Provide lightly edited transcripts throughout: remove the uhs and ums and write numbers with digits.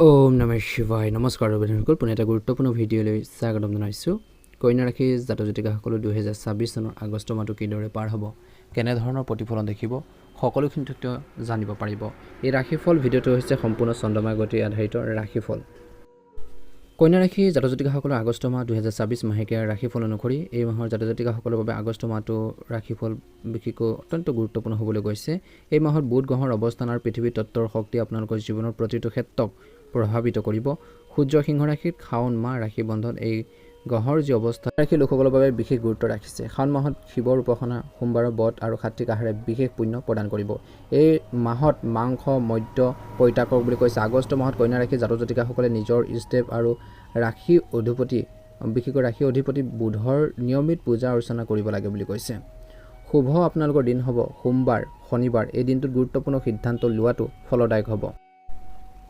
ওম নমঃ শিৱায় নমস্কাৰ বন্ধুসকল পুনে এটা গুৰুত্বপূৰ্ণ ভিডিঅ'লৈ স্বাগতম জনাইছোঁ। কন্যা ৰাশি জাতক জাতিকাসকলৰ 2026 চনৰ আগষ্ট মাহটো কিদৰে পাৰ হ'ব, কেনেধৰণৰ প্ৰতিফলন দেখিব, সকলোখিনি তথ্য জানিব পাৰিব। এই ৰাশিফল ভিডিঅ'টো হৈছে সম্পূৰ্ণ চন্দ্ৰমা গতি আধাৰিত ৰাশিফল। কন্যা ৰাশি জাতক জাতিকাসকলৰ আগষ্ট মাহ 2026 মাহেকীয়া ৰাশিফল অনুসৰি এই মাহৰ জাতক জাতিকাসকলৰ বাবে আগষ্ট মাহটো ৰাশিফল বিশেষকৈ অত্যন্ত গুৰুত্বপূৰ্ণ হ'বলৈ গৈছে। এই মাহত বুধ গ্ৰহৰ অৱস্থান আৰু পৃথিৱীৰ তত্ত্বৰ শক্তি আপোনালোকৰ জীৱনৰ প্ৰতিটো ক্ষেত্ৰক প্ৰভাৱিত কৰিব। সূৰ্য সিংহ ৰাশিত শাওণ মাহ ৰাশি বন্ধন এই গ্ৰহৰ যি অৱস্থা ৰাশি লোকসকলৰ বাবে বিশেষ গুৰুত্ব ৰাখিছে। শাওণ মাহত শিৱৰ উপাসনা, সোমবাৰৰ ব্ৰত আৰু সাত্বিক আহাৰে বিশেষ পুণ্য প্ৰদান কৰিব। এই মাহত মাংস মদ্য পৰিত্যাগ কৰক বুলি কৈছে। আগষ্ট মাহত কন্যা ৰাশি জাতক জাতিকাসকলে নিজৰ ইষ্টদেৱ আৰু ৰাশি অধিপতি বিশেষকৈ ৰাশি অধিপতি বুধৰ নিয়মিত পূজা অৰ্চনা কৰিব লাগে বুলি কৈছে। শুভ আপোনালোকৰ দিন হ'ব সোমবাৰ শনিবাৰ। এই দিনটোত গুৰুত্বপূৰ্ণ সিদ্ধান্ত লোৱাটো ফলদায়ক হ'ব।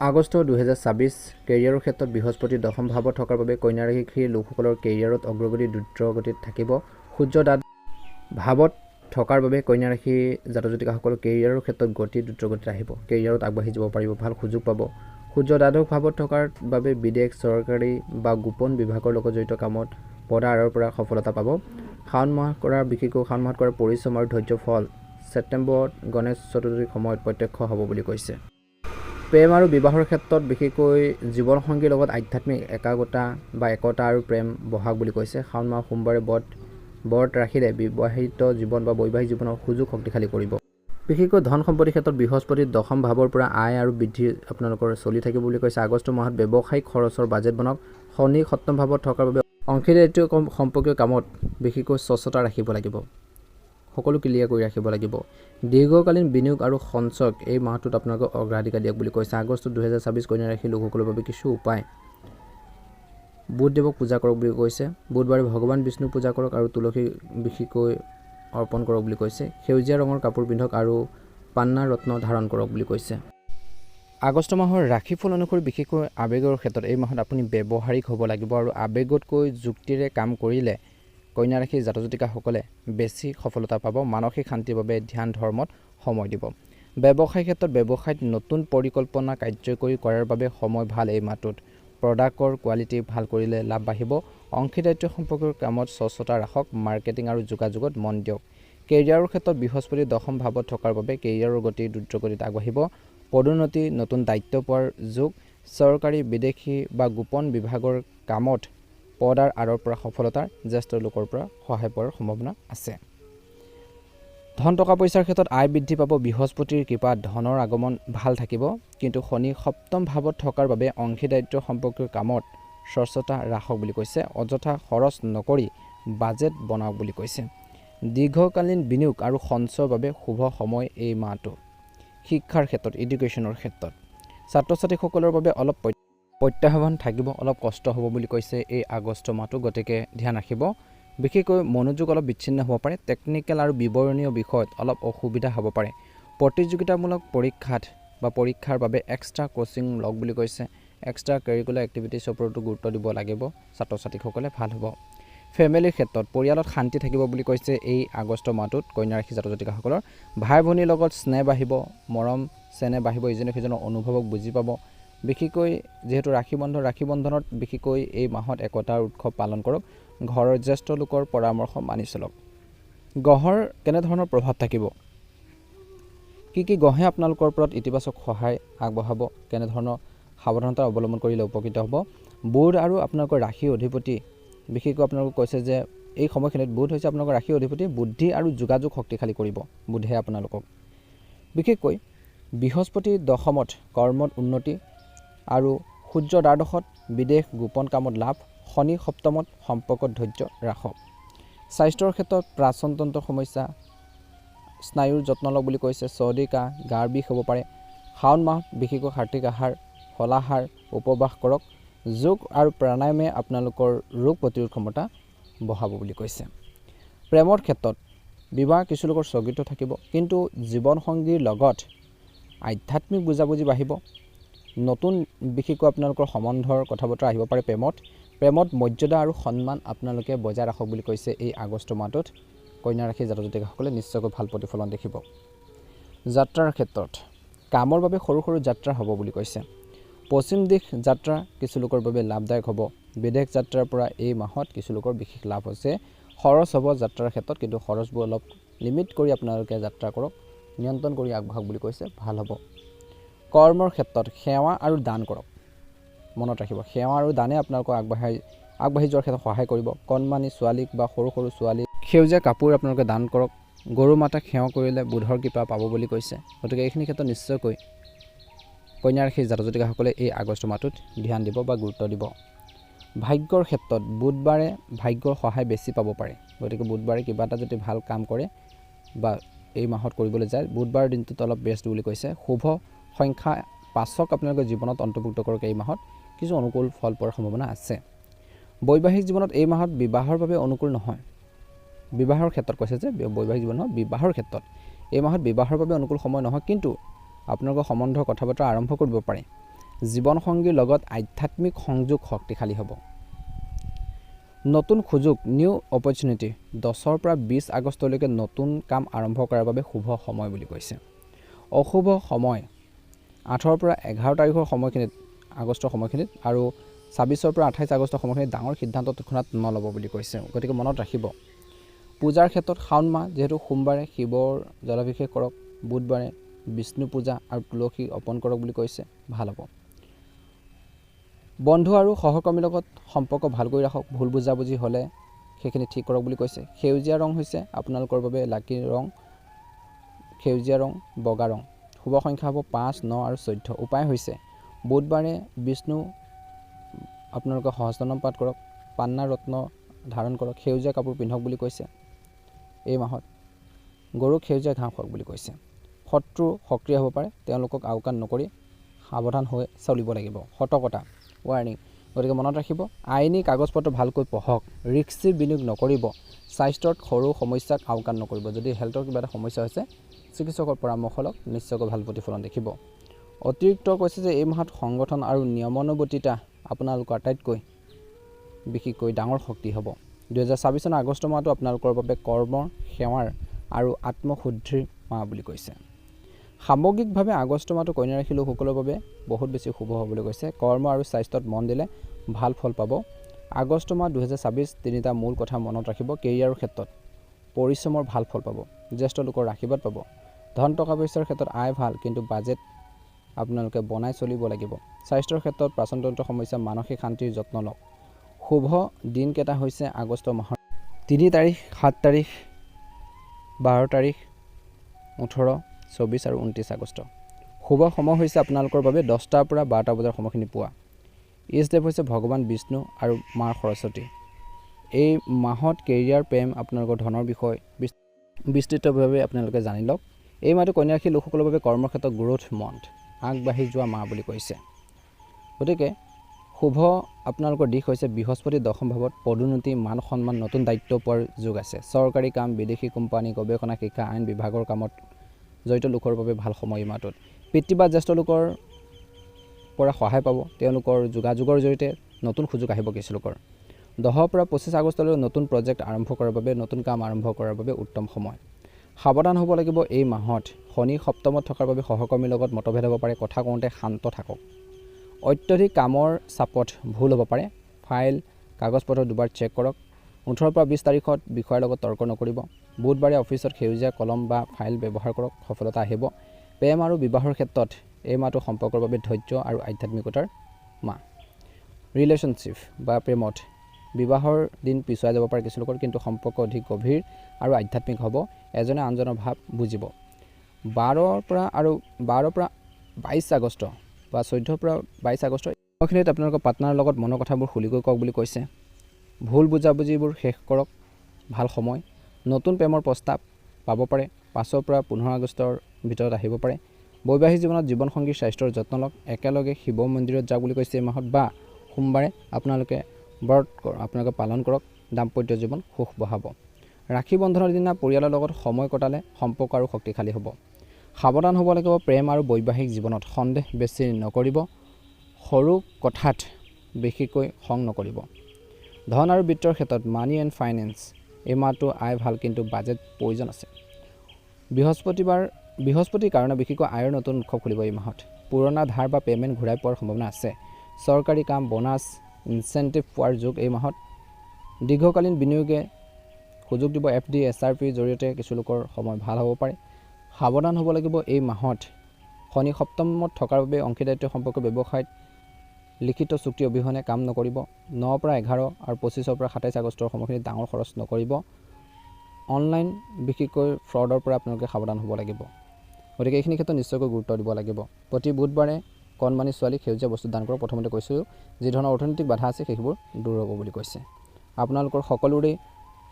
আগষ্ট 2026 কেৰিয়াৰৰ ক্ষেত্ৰত বৃহস্পতি দশম ভাৱত থকাৰ বাবে কন্যা ৰাশিৰ লোকসকলৰ কেৰিয়াৰত অগ্ৰগতি দ্ৰুতগতিত থাকিব। সূৰ্য ভাৱত থকাৰ বাবে কন্যা ৰাশি জাতক জাতিকাসকলৰ কেৰিয়াৰৰ ক্ষেত্ৰত গতি দ্ৰুতগতিত আহিব। কেৰিয়াৰত আগবাঢ়ি যাব পাৰিব, ভাল সুযোগ পাব। সূৰ্য দ্বাদশ ভাৱত থকাৰ বাবে বিদেশ, চৰকাৰী বা গোপন বিভাগৰ লগত জড়িত কামত পদা আঁৰৰ পৰা সফলতা পাব। শাওণ মাহত কৰা পৰিশ্ৰম আৰু ধৈৰ্য ফল ছেপ্টেম্বৰত গণেশ চতুৰ্থীৰ সময়ত প্ৰত্যক্ষ হ'ব বুলি কৈছে। প্ৰেম আৰু বিবাহৰ ক্ষেত্ৰত বিশেষকৈ জীৱনসংগীৰ লগত আধ্যাত্মিক একতা আৰু প্ৰেম বহাগ বুলি কৈছে। শাওণ মাহ সোমবাৰে ব্ৰত ৰাখিলে বিবাহিত জীৱন বা বৈবাহিক জীৱনৰ সুযোগ শক্তিশালী কৰিব। বিশেষকৈ ধন সম্পত্তিৰ ক্ষেত্ৰত বৃহস্পতিৰ দশম ভাৱৰ পৰা আয় আৰু বৃদ্ধি আপোনালোকৰ চলি থাকিব বুলি কৈছে। আগষ্ট মাহত ব্যৱসায়িক খৰচৰ বাজেট বনাওক। শনি সপ্তম ভাৱত থকাৰ বাবে অংশীদাৰিত্ব সম্পৰ্কীয় কামত বিশেষকৈ স্বচ্ছতা ৰাখিব লাগিব, সকলো ক্লিয়াৰ কৰি ৰাখিব লাগিব। দীৰ্ঘকালীন বিনিয়োগ আৰু সঞ্চয়ক এই মাহটোত আপোনালোকক অগ্ৰাধিকাৰ দিয়ক বুলি কৈছে। আগষ্ট 2026 কন্যা ৰাশিৰ লোকসকলৰ বাবে কিছু উপায়: বুধদেৱক পূজা কৰক বুলি কৈছে। বুধবাৰে ভগৱান বিষ্ণু পূজা কৰক আৰু তুলসী বিশেষকৈ অৰ্পণ কৰক বুলি কৈছে। সেউজীয়া ৰঙৰ কাপোৰ পিন্ধক আৰু পান্না ৰত্ন ধাৰণ কৰক বুলি কৈছে। আগষ্ট মাহৰ ৰাশিফল অনুসৰি বিশেষকৈ আৱেগৰ ক্ষেত্ৰত এই মাহত আপুনি ব্যৱহাৰিক হ'ব লাগিব আৰু আৱেগতকৈ যুক্তিৰে কাম কৰিলে কন্যা ৰাশিৰ জাতক জাতিকাসকলে বেছি সফলতা পাব। মানসিক শান্তিৰ বাবে ধ্যান ধৰ্মত সময় দিব। ব্যৱসায়িক ক্ষেত্ৰত ব্যৱসায়ত নতুন পৰিকল্পনা কাৰ্যকৰী কৰাৰ বাবে সময় ভাল। এই মাহটোত প্ৰডাক্টৰ কোৱালিটি ভাল কৰিলে লাভ বাঢ়িব। অংশীদাৰিত্ব সম্পৰ্কীয় কামত স্বচ্ছতা ৰাখক। মাৰ্কেটিং আৰু যোগাযোগত মন দিয়ক। কেৰিয়াৰৰ ক্ষেত্ৰত বৃহস্পতি দশম ভাৱত থকাৰ বাবে কেৰিয়াৰৰ গতি দ্ৰুতগতিত আগবাঢ়িব। পদোন্নতি, নতুন দায়িত্ব পোৱাৰ যোগ। চৰকাৰী, বিদেশী বা গোপন বিভাগৰ কামত পদাৰ আঁৰৰ পৰা সফলতাৰ জ্যেষ্ঠ লোকৰ পৰা সহায় পোৱাৰ সম্ভাৱনা আছে। ধন টকা পইচাৰ ক্ষেত্ৰত আয় বৃদ্ধি পাব। বৃহস্পতিৰ কৃপাত ধনৰ আগমন ভাল থাকিব। কিন্তু শনি সপ্তম ভাৱত থকাৰ বাবে অংশীদাৰিত্ব সম্পৰ্কীয় কামত স্বচ্ছতা ৰাখক বুলি কৈছে। অযথা খৰচ নকৰি বাজেট বনাওক বুলি কৈছে। দীৰ্ঘকালীন বিনিয়োগ আৰু সঞ্চয়ৰ বাবে শুভ সময় এই মাহটো। শিক্ষাৰ ক্ষেত্ৰত, এডুকেশ্যনৰ ক্ষেত্ৰত ছাত্ৰ ছাত্ৰীসকলৰ বাবে অলপ প্ৰত্যাহ্বান থাকিব, অলপ কষ্ট হ'ব বুলি কৈছে এই আগষ্ট মাহটো, গতিকে ধ্যান ৰাখিব। বিশেষকৈ মনোযোগ অলপ বিচ্ছিন্ন হ'ব পাৰে। টেকনিকেল আৰু বিৱৰণীয় বিষয়ত অলপ অসুবিধা হ'ব পাৰে। প্ৰতিযোগিতামূলক পৰীক্ষাৰ বাবে এক্সট্ৰা কোচিং লওক বুলি কৈছে। এক্সট্ৰা কাৰিকুলাৰ এক্টিভিটিছৰ ওপৰতো গুৰুত্ব দিব লাগিব ছাত্ৰ ছাত্ৰীসকলে, ভাল হ'ব। ফেমিলিৰ ক্ষেত্ৰত পৰিয়ালত শান্তি থাকিব বুলি কৈছে এই আগষ্ট মাহটোত কন্যা ৰাশি জাতক জাতিকাসকলৰ। ভাই ভনীৰ লগত স্নেহ বাঢ়িব, মৰম চেনেহ বাঢ়িব, ইজনে সিজনৰ অনুভৱক বুজি পাব। বিশেষকৈ যিহেতু ৰাশি বন্ধনত বিশেষকৈ এই মাহত একতাৰ উৎসৱ পালন কৰক। ঘৰৰ জ্যেষ্ঠ লোকৰ পৰামৰ্শ মানি চলক। গ্ৰহৰ কেনেধৰণৰ প্ৰভাৱ থাকিব, কি গ্ৰহে আপোনালোকৰ ওপৰত ইতিবাচক সহায় আগবঢ়াব, কেনেধৰণৰ সাৱধানতা অৱলম্বন কৰিলে উপকৃত হ'ব। বুধ আৰু আপোনালোকৰ ৰাশি অধিপতি বিশেষকৈ আপোনালোকক কৈছে যে এই সময়খিনিত বুধ হৈছে আপোনালোকৰ ৰাশি অধিপতি। বুদ্ধি আৰু যোগাযোগ শক্তিশালী কৰিব বুধে আপোনালোকক। বিশেষকৈ বৃহস্পতি দশমত কৰ্মত উন্নতি আৰু সূৰ্য দ্বাদশত বিদেশ গোপন কামত লাভ। শনি সপ্তমত সম্পৰ্কত ধৈৰ্য ৰাখক। স্বাস্থ্যৰ ক্ষেত্ৰত প্ৰাচনতন্ত্ৰৰ সমস্যা, স্নায়ুৰ যত্ন লওক বুলি কৈছে। চৰ্দি কাহ, গাৰ বিষ হ'ব পাৰে। শাওণ মাহত বিশেষকৈ সাত্বিক আহাৰ, ফলাহাৰ, উপবাস কৰক। যোগ আৰু প্ৰাণায়ামে আপোনালোকৰ ৰোগ প্ৰতিৰোধ ক্ষমতা বঢ়াব বুলি কৈছে। প্ৰেমৰ ক্ষেত্ৰত বিবাহ কিছু লোকৰ স্থগিত থাকিব, কিন্তু জীৱনসংগীৰ লগত আধ্যাত্মিক বুজাবুজি বাঢ়িব। নতুন বিশেষকৈ আপোনালোকৰ সম্বন্ধৰ কথা বতৰা আহিব পাৰে। প্ৰেমত মৰ্যাদা আৰু সন্মান আপোনালোকে বজাই ৰাখক বুলি কৈছে এই আগষ্ট মাহটোত কন্যা ৰাশি জাতক জাতিকাসকলে নিশ্চয়কৈ ভাল প্ৰতিফলন দেখিব। যাত্ৰাৰ ক্ষেত্ৰত কামৰ বাবে সৰু সৰু যাত্ৰা হ'ব বুলি কৈছে। পশ্চিম দিশ যাত্ৰা কিছু লোকৰ বাবে লাভদায়ক হ'ব। বিদেশ যাত্ৰাৰ পৰা এই মাহত কিছু লোকৰ বিশেষ লাভ হৈছে। খৰচ হ'ব যাত্ৰাৰ ক্ষেত্ৰত, কিন্তু খৰচবোৰ অলপ লিমিট কৰি আপোনালোকে যাত্ৰা কৰক, নিয়ন্ত্ৰণ কৰি আগবাঢ়ক বুলি কৈছে, ভাল হ'ব। কৰ্মৰ ক্ষেত্ৰত সেৱা আৰু দান কৰক। মনত ৰাখিব, সেৱা আৰু দানে আপোনালোকক আগবাঢ়ি যোৱাৰ ক্ষেত্ৰত সহায় কৰিব। কণমানি ছোৱালীক বা সৰু সৰু ছোৱালীক সেউজীয়া কাপোৰ আপোনালোকে দান কৰক। গৰু মাতাক সেৱা কৰিলে বুধৰ কৃপা পাব বুলি কৈছে। গতিকে এইখিনি ক্ষেত্ৰত নিশ্চয়কৈ কন্যা ৰাশিৰ জাতক জাতিকাসকলে এই আগষ্ট মাহটোত ধ্যান দিব বা গুৰুত্ব দিব। ভাগ্যৰ ক্ষেত্ৰত বুধবাৰে ভাগ্যৰ সহায় বেছি পাব পাৰে। গতিকে বুধবাৰে কিবা এটা যদি ভাল কাম কৰে বা এই মাহত কৰিবলৈ যায়, বুধবাৰ দিনটোত অলপ বেষ্ট বুলি কৈছে। শুভ সংখ্যা 5ক আপোনালোকে জীৱনত অন্তৰ্ভুক্ত কৰক। এই মাহত কিছু অনুকূল ফল পোৱাৰ সম্ভাৱনা আছে। বৈবাহিক জীৱনত এই মাহত বিবাহৰ বাবে অনুকূল নহয়। বিবাহৰ ক্ষেত্ৰত কৈছে যে বৈবাহিক জীৱন নহয়, বিবাহৰ ক্ষেত্ৰত এই মাহত বিবাহৰ বাবে অনুকূল সময় নহয়, কিন্তু আপোনালোকৰ সম্বন্ধৰ কথা বতৰা আৰম্ভ কৰিব পাৰে। জীৱনসংগীৰ লগত আধ্যাত্মিক সংযোগ শক্তিশালী হ'ব। নতুন সুযোগ নিউ অপৰচুনিটি 10ৰ পৰা 20 আগষ্টলৈকে নতুন কাম আৰম্ভ কৰাৰ বাবে শুভ সময় বুলি কৈছে। অশুভ সময় 8ৰ পৰা 11 তাৰিখৰ সময়খিনিত, আগষ্টৰ সময়খিনিত, আৰু 26ৰ পৰা 28 আগষ্টৰ সময়খিনিত ডাঙৰ সিদ্ধান্ত তৎক্ষণাত নল'ব বুলি কৈছে। গতিকে মনত ৰাখিব। পূজাৰ ক্ষেত্ৰত শাওণ মাহ যিহেতু সোমবাৰে শিৱৰ জলাভিষেক কৰক, বুধবাৰে বিষ্ণু পূজা আৰু তুলসী অৰ্পণ কৰক বুলি কৈছে, ভাল হ'ব। বন্ধু আৰু সহকৰ্মীৰ লগত সম্পৰ্ক ভাল কৰি ৰাখক। ভুল বুজাবুজি হ'লে সেইখিনি ঠিক কৰক বুলি কৈছে। সেউজীয়া ৰং হৈছে আপোনালোকৰ বাবে লাকি ৰং, সেউজীয়া ৰং, বগা ৰং। শুভ সংখ্যা হ'ব 5, 9 আৰু 14। উপায় হৈছে বুধবাৰে বিষ্ণু আপোনালোকে সহস্ৰনাম পাঠ কৰক, পান্না ৰত্ন ধাৰণ কৰক, সেউজীয়া কাপোৰ পিন্ধক বুলি কৈছে। এই মাহত গৰুক সেউজীয়া ঘাঁহ খুৱাওক বুলি কৈছে। শত্ৰু সক্ৰিয় হ'ব পাৰে, তেওঁলোকক আওকাণ নকৰি সাৱধান হৈ চলিব লাগিব। সতৰ্কতা, ৱাৰ্ণিং। গতিকে মনত ৰাখিব, আইনী কাগজ পত্ৰ ভালকৈ পঢ়ক, ৰিক্সি বিনিয়োগ নকৰিব, স্বাস্থ্যত সৰু সমস্যাক আওকাণ নকৰিব। যদি হেল্থৰ কিবা এটা সমস্যা হৈছে চিকিৎসকৰ পৰামৰ্শ লওক, নিশ্চয়কৈ ভাল প্ৰতিফলন দেখিব। অতিৰিক্ত কৈছে যে এই মাহত সংগঠন আৰু নিয়মানুৱৰ্তিতা আপোনালোকৰ আটাইতকৈ বিশেষকৈ ডাঙৰ শক্তি হ'ব। 2026 চনৰ আগষ্ট মাহটো আপোনালোকৰ বাবে কৰ্মৰ, সেৱাৰ আৰু আত্মশুদ্ধিৰ মাহ বুলি কৈছে। সামগ্ৰিকভাৱে আগষ্ট মাহটো কন্যা ৰাশিৰ লোকসকলৰ বাবে বহুত বেছি শুভ হ'বলৈ কৈছে। কৰ্ম আৰু স্বাস্থ্যত মন দিলে ভাল ফল পাব। আগষ্ট মাহ 2026 তিনিটা মূল কথা মনত ৰাখিব। কেৰিয়াৰৰ ক্ষেত্ৰত পৰিশ্ৰমৰ ভাল ফল পাব, জ্যেষ্ঠ লোকৰ আশীৰ্বাদ পাব। ধন টকা পইচাৰ ক্ষেত্ৰত আয় ভাল, কিন্তু বাজেট আপোনালোকে বনাই চলিব লাগিব। স্বাস্থ্যৰ ক্ষেত্ৰত পাচনতন্ত্ৰৰ সমস্যা, মানসিক শান্তিৰ যত্ন লওক। শুভ দিনকেইটা হৈছে আগষ্ট মাহৰ 3 তাৰিখ, 7 তাৰিখ, 12 তাৰিখ, 18, 24 আৰু 29 আগষ্ট। শুভ সময় হৈছে আপোনালোকৰ বাবে 10টাৰ পৰা 12টা বজাৰ সময়খিনি পোৱা। ইষ্টদেৱ হৈছে ভগৱান বিষ্ণু আৰু মা সৰস্বতী। এই মাহত কেৰিয়াৰ, প্ৰেম, আপোনালোকৰ ধনৰ বিষয় বিস্তৃতভাৱে আপোনালোকে জানি লওক। এই মাহটো কন্যা ৰাশিৰ লোকসকলৰ বাবে কৰ্মৰ ক্ষেত্ৰত গ্ৰোথ মন্থ, আগবাঢ়ি যোৱা মাহ বুলি কৈছে। গতিকে শুভ আপোনালোকৰ দিশ হৈছে বৃহস্পতি 10ম ভাৱত, পদোন্নতি, মান সন্মান, নতুন দায়িত্ব পোৱাৰ যোগ আছে। চৰকাৰী কাম, বিদেশী কোম্পানী, গৱেষণা, শিক্ষা, আইন বিভাগৰ কামত জড়িত লোকৰ বাবে ভাল সময় এই মাহটোত। পিতৃ বা জ্যেষ্ঠ লোকৰ পৰা সহায় পাব, তেওঁলোকৰ যোগাযোগৰ জৰিয়তে নতুন সুযোগ আহিব কিছু লোকৰ। 10ৰ পৰা 25 আগষ্টলৈ নতুন প্ৰজেক্ট আৰম্ভ কৰাৰ বাবে, নতুন কাম আৰম্ভ কৰাৰ বাবে উত্তম সময়। সাৱধান হ'ব লাগিব এই মাহত। শনি 7মত থকাৰ বাবে সহকৰ্মীৰ লগত মতভেদ হ'ব পাৰে, কথা কওঁতে শান্ত থাকক। অত্যধিক কামৰ চাপত ভুল হ'ব পাৰে। ফাইল, কাগজ পত্ৰ দুবাৰ চেক কৰক। 18ৰ পৰা 20 তাৰিখত বিষয়াৰ লগত তৰ্ক নকৰিব। বুধবাৰে অফিচত সেউজীয়া কলম বা ফাইল ব্যৱহাৰ কৰক, সফলতা আহিব। প্ৰেম আৰু বিবাহৰ ক্ষেত্ৰত এই মাহটো সম্পৰ্কৰ বাবে ধৈৰ্য আৰু আধ্যাত্মিকতাৰ মাহ। ৰিলেশ্যনশ্বিপ বা প্ৰেমত বিবাহৰ দিন পিছুৱাই যাব পাৰে কিছু লোকৰ, কিন্তু সম্পৰ্ক অধিক গভীৰ আৰু আধ্যাত্মিক হ'ব। এজনে আনজনৰ ভাৱ বুজিব। 12ৰ পৰা 22 আগষ্ট বা 14ৰ পৰা 22 আগষ্ট এইখিনিত আপোনালোকৰ পাৰ্টনাৰৰ লগত মনৰ কথাবোৰ খুলিকৈ কওক বুলি কৈছে। ভুল বুজাবুজিবোৰ শেষ কৰক, ভাল সময়। নতুন প্ৰেমৰ প্ৰস্তাৱ পাব পাৰে, 5ৰ পৰা 15 আগষ্টৰ ভিতৰত আহিব পাৰে। বৈবাহিক জীৱনত জীৱনসংগীৰ স্বাস্থ্যৰ যত্ন লওক। একেলগে শিৱ মন্দিৰত যাওক বুলি কৈছে এই মাহত, বা সোমবাৰে আপোনালোকে ব্ৰত পালন কৰক, দাম্পত্য জীৱন সুখ বঢ়াব। ৰাখী বন্ধনৰ দিনা পৰিয়ালৰ লগত সময় কটালে সম্পৰ্ক আৰু শক্তিশালী হ'ব। সাৱধান হ'ব লাগিব প্ৰেম আৰু বৈবাহিক জীৱনত, সন্দেহ বেছি নকৰিব, সৰু কথাত বেছিকৈ খং নকৰিব। ধন আৰু বিত্তৰ ক্ষেত্ৰত মানি এণ্ড ফাইনেন্স এই মাহটো আয় ভাল, কিন্তু বাজেট প্ৰয়োজন আছে। বৃহস্পতিৰ কাৰণে বিশেষকৈ আয়ৰ নতুন উৎসৱ খুলিব এই মাহত। পুৰণা ধাৰ বা পে'মেণ্ট ঘূৰাই পোৱাৰ সম্ভাৱনা আছে। চৰকাৰী কাম, বোনাছ, ইনচেণ্টিভ পোৱাৰ যোগ এই মাহত। দীৰ্ঘকালীন বিনিয়োগে সুযোগ দিব। FD, SRPৰ জৰিয়তে কিছু লোকৰ সময় ভাল হ'ব পাৰে। সাৱধান হ'ব লাগিব এই মাহত। শনি সপ্তমত থকাৰ বাবে অংশীদাৰিত্ব সম্পৰ্ক ব্যৱসায়ত লিখিত চুক্তি অবিহনে কাম নকৰিব। 9 পৰা 11 আৰু 25 পৰা 27 আগষ্টৰ সময়খিনিত ডাঙৰ খৰচ নকৰিব। অনলাইন বিশেষকৈ ফ্ৰডৰ পৰা আপোনালোকে সাৱধান হ'ব লাগিব। গতিকে এইখিনি ক্ষেত্ৰত নিশ্চয়কৈ গুৰুত্ব দিব লাগিব। প্ৰতি বুধবাৰে কণমানি ছোৱালীক সেউজীয়া বস্তু দান কৰক। প্ৰথমতে কৈছোঁ যি ধৰণৰ অৰ্থনৈতিক বাধা আছে সেইবোৰ দূৰ হ'ব বুলি কৈছে। আপোনালোকৰ সকলোৰে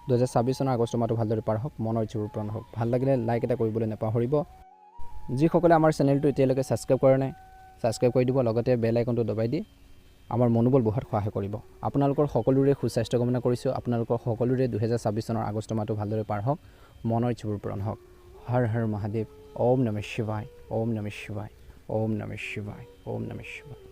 2026 চনৰ আগষ্ট মাহটো ভালদৰে পাৰ হওক, মনৰ ইচ্ছাবোৰ পূৰণ হওক। ভাল লাগিলে লাইক এটা কৰিবলৈ নাপাহৰিব। যিসকলে আমাৰ চেনেলটো এতিয়ালৈকে ছাবস্ক্ৰাইব কৰা নাই, ছাবস্ক্ৰাইব কৰি দিব, লগতে বেল আইকনটো দবাই দি আমাৰ মনোবল বঢ়োৱাত সহায় কৰিব। আপোনালোকৰ সকলোৰে সুস্বাস্থ্য কামনা কৰিছোঁ। আপোনালোকৰ সকলোৰে 2026 চনৰ আগষ্ট মাহটো ভালদৰে পাৰ হওক, মনৰ ইচ্ছাবোৰ পূৰণ হওক। হৰ হৰ মহাদেৱ। ওম নমঃ শিৱায়, ওম নমঃ শিৱায়, ওম নমঃ শিৱায়, ওম নমঃ শিৱায়।